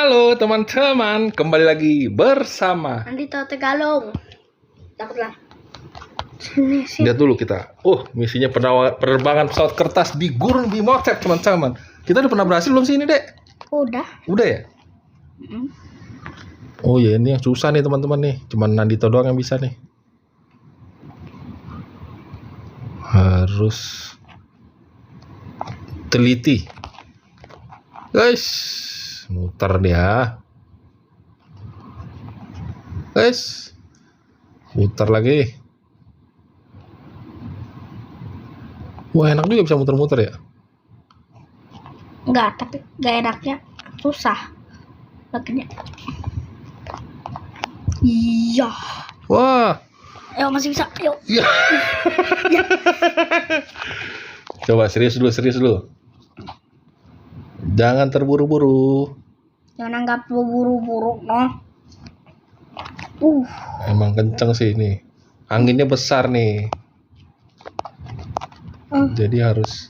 Halo teman-teman, kembali lagi bersama. Nanti tahu Tegalong. Takutlah. Sini. Lihat dulu kita. Misinya penerbangan pesawat kertas di Gurun Bimotep, teman-teman. Kita udah pernah berhasil belum sih ini, Dek? Udah. Udah ya? Oh ya, ini yang susah nih teman-teman nih. Cuman Nandito doang yang bisa nih. Harus teliti. Guys, muter dia. Guys, muter lagi. Wah, enak juga bisa muter-muter ya. Enggak, tapi gak enaknya susah. Laginya. Iya. Wah. Ayo masih bisa. Ayo. Ya. Coba serius dulu. Jangan terburu-buru. Jangan anggap buru-buru, no. Emang kenceng sih ini. Anginnya besar nih. Jadi harus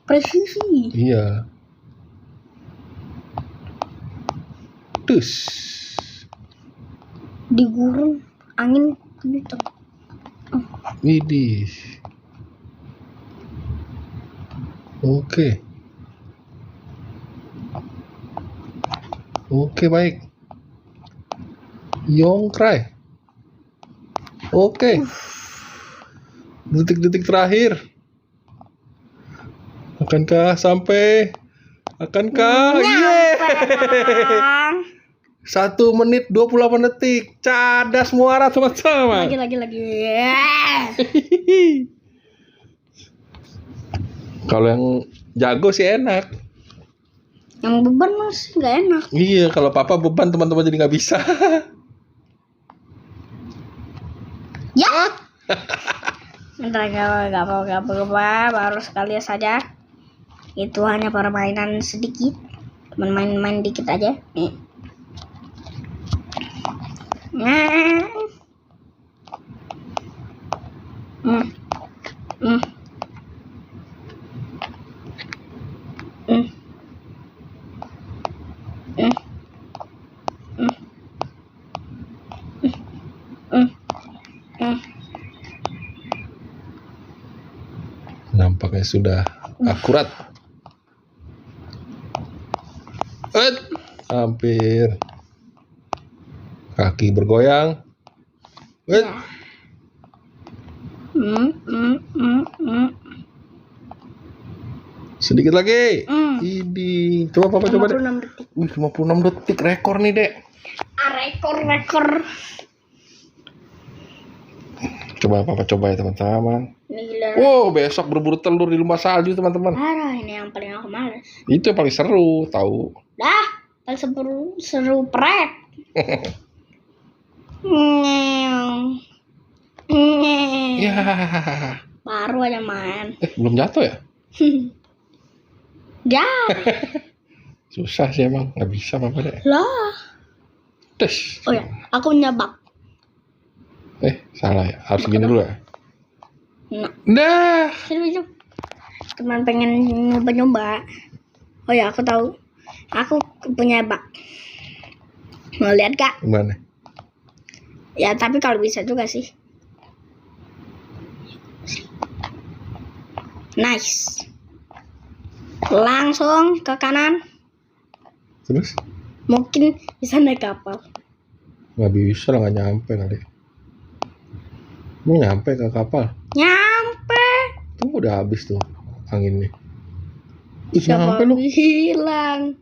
presisi. Iya. Dus. Di gurun angin kenceng. Widih. Oke, baik. Yongkrai. Oke. Detik-detik terakhir. Akankah sampai? Akankah? Bang. 1 menit 28 detik. Cadas muara teman-teman. Lagi. Kalau yang jago sih enak. Yang beban masih nggak enak. Iya, kalau papa beban teman-teman jadi nggak bisa. Ya. Bentar, nggak apa-apa, baru sekali saja. Itu hanya permainan sedikit, main dikit aja. Nampaknya sudah akurat. Hampir. Kaki bergoyang. Sedikit lagi. Ini. Coba papa coba deh. 56 detik. 56 detik rekor nih, Dek. Rekor. Coba papa coba ya teman-teman. Ini gila. Wow, besok berburu telur di rumah salju teman-teman. Parah, ini yang paling aku males. Itu yang paling seru, tahu? Dah, paling seru pret. Ya. Baru aja main. Belum jatuh ya? Ya. Susah sih emang, nggak bisa papa deh. Lah. Tes. Oh ya, aku nyabak. Salah ya. Harus gini dulu ya. Nah. Sini. Teman pengen nyoba. Oh ya, aku tahu. Aku punya bak. Mau lihat Kak? Gimana? Ya, tapi kalau bisa juga sih. Nice. Langsung ke kanan. Terus? Mungkin bisa naik kapal. Nggak bisa lah, nggak nyampe kali. Mau nyampe ke kapal? Nyampe. Tuh udah habis tuh anginnya. Siapa Nyampe lu. bilang?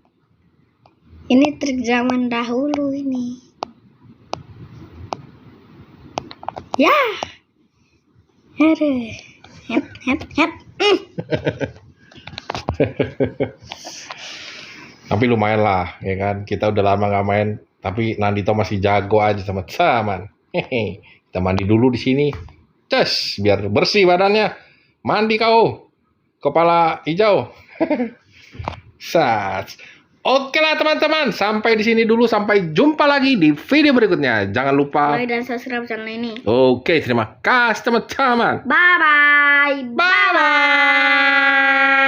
Ini trik zaman dahulu ini. Ya. Aduh. Head. Tapi lumayan lah, ya kan? Kita udah lama nggak main, tapi Nandito masih jago aja sama teman. Hehe. Kita mandi dulu di sini. Cus, biar bersih badannya. Mandi kau. Kepala hijau. Sats. Oke lah teman-teman, sampai di sini dulu. Sampai jumpa lagi di video berikutnya. Jangan lupa like dan subscribe channel ini. Oke, terima kasih teman-teman. Bye bye. Bye bye.